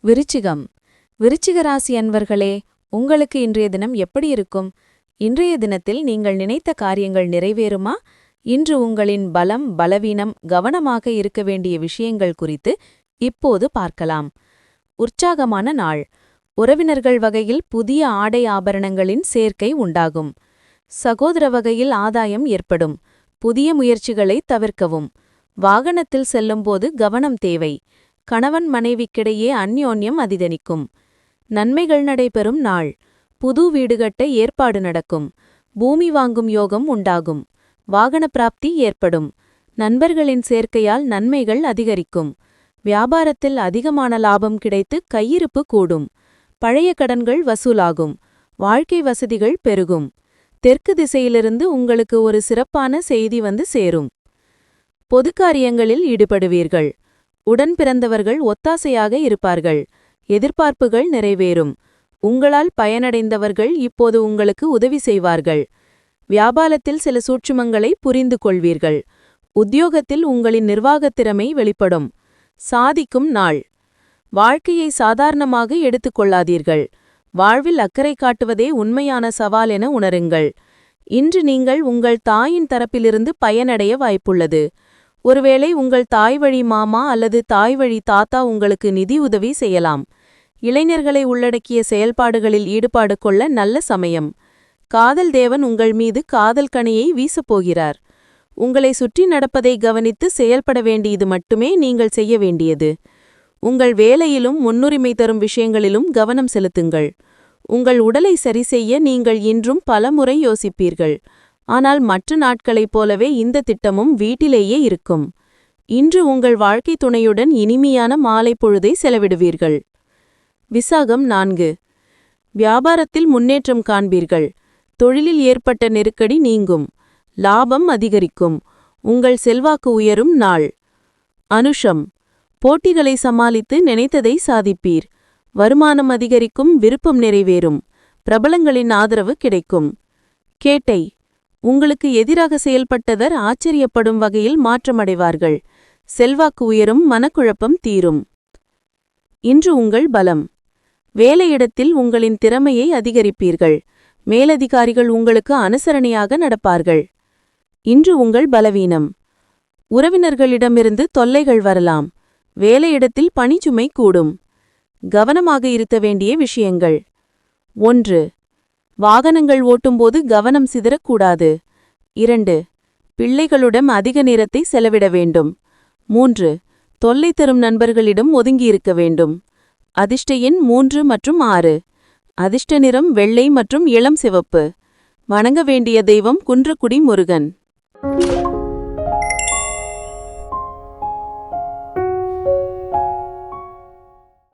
விருச்சிகம். விருச்சிக ராசி அன்பர்களே, உங்களுக்கு இன்றைய தினம் எப்படி இருக்கும்? இன்றைய தினத்தில் நீங்கள் நினைத்த காரியங்கள் நிறைவேறுமா? இன்று உங்களின் பலம், பலவீனம், கவனமாக இருக்க வேண்டிய விஷயங்கள் குறித்து இப்போது பார்க்கலாம். உற்சாகமான நாள். உறவினர்கள் வகையில் புதிய ஆடை ஆபரணங்களின் சேர்க்கை உண்டாகும். சகோதர வகையில் ஆதாயம் ஏற்படும். புதிய முயற்சிகளை தவிர்க்கவும். வாகனத்தில் செல்லும்போது கவனம் தேவை. கணவன் மனைவிக்கிடையே அந்யோன்யம் அதிகரிக்கும். நன்மைகள் நடைபெறும் நாள். புது வீடு கட்ட ஏற்பாடு நடக்கும். பூமி வாங்கும் யோகம் உண்டாகும். வாகன பிராப்தி ஏற்படும். நண்பர்களின் சேர்க்கையால் நன்மைகள் அதிகரிக்கும். வியாபாரத்தில் அதிகமான லாபம் கிடைத்து கையிருப்பு கூடும். பழைய கடன்கள் வசூலாகும். வாழ்க்கை வசதிகள் பெருகும். தெற்கு திசையிலிருந்து உங்களுக்கு ஒரு சிறப்பான செய்தி வந்து சேரும். பொது காரியங்களில் ஈடுபடுவீர்கள். உடன் பிறந்தவர்கள் ஒத்தாசையாக இருப்பார்கள். எதிர்பார்ப்புகள் நிறைவேறும். உங்களால் பயனடைந்தவர்கள் இப்போது உங்களுக்கு உதவி செய்வார்கள். வியாபாரத்தில் சில சூட்சுமங்களை புரிந்து கொள்வீர்கள். உத்தியோகத்தில் உங்களின் நிர்வாகத் திறமை வெளிப்படும். சாதிக்கும் நாள். வாழ்க்கையை சாதாரணமாக எடுத்துக்கொள்ளாதீர்கள். வாழ்வில் அக்கறை காட்டுவதே உண்மையான சவால் என உணருங்கள். இன்று நீங்கள் உங்கள் தாயின் தரப்பிலிருந்து பயனடைய வாய்ப்புள்ளது. ஒருவேளை உங்கள் தாய்வழி மாமா அல்லது தாய்வழி தாத்தா உங்களுக்கு நிதி உதவி செய்யலாம். இளைஞர்களை உள்ளடக்கிய செயல்பாடுகளில் ஈடுபாடு கொள்ள நல்ல சமயம். காதல் தேவன் உங்கள் மீது காதல் கனியை வீசப்போகிறார். உங்களை சுற்றி நடப்பதை கவனித்து செயல்பட வேண்டியது மட்டுமே நீங்கள் செய்ய வேண்டியது. உங்கள் வேலையிலும் முன்னுரிமை தரும் விஷயங்களிலும் கவனம் செலுத்துங்கள். உங்கள் உடலை சரிசெய்ய நீங்கள் இன்றும் பலமுறை யோசிப்பீர்கள். ஆனால் மற்ற நாட்களைப் போலவே இந்த திட்டமும் வீட்டிலேயே இருக்கும். இன்று உங்கள் வாழ்க்கை துணையுடன் இனிமையான மாலை பொழுதை செலவிடுவீர்கள். விசாகம் 4. வியாபாரத்தில் முன்னேற்றம் காண்பீர்கள். தொழிலில் ஏற்பட்ட நெருக்கடி நீங்கும். லாபம் அதிகரிக்கும். உங்கள் செல்வாக்கு உயரும் நாள். அனுஷம். போட்டிகளை சமாளித்து நினைத்ததை சாதிப்பீர். வருமானம் அதிகரிக்கும். விருப்பம் நிறைவேறும். பிரபலங்களின் ஆதரவு கிடைக்கும். கேட்டை. உங்களுக்கு எதிராக செயல்பட்டவர் ஆச்சரியப்படும் வகையில் மாற்றமடைவார்கள். செல்வாக்கு உயரும். மனக்குழப்பம் தீரும். இன்று உங்கள் பலம். வேலையிடத்தில் உங்களின் திறமையை அதிகரிப்பீர்கள். மேலதிகாரிகள் உங்களுக்கு அனுசரணையாக நடப்பார்கள். இன்று உங்கள் பலவீனம். உறவினர்களிடமிருந்து தொல்லைகள் வரலாம். வேலையிடத்தில் பணிச்சுமை கூடும். கவனமாக இருக்க வேண்டிய விஷயங்கள். 1. வாகனங்கள் ஓட்டும்போது கவனம் சிதறக்கூடாது. 2. பிள்ளைகளுடன் அதிக நேரத்தை செலவிட வேண்டும். 3. தொல்லை தரும் நண்பர்களிடம் ஒதுங்கியிருக்க வேண்டும். அதிர்ஷ்ட எண் 3 மற்றும் 6. அதிர்ஷ்ட நிறம் வெள்ளை மற்றும் இளம் சிவப்பு. வணங்க வேண்டிய தெய்வம் குன்றக்குடி முருகன்.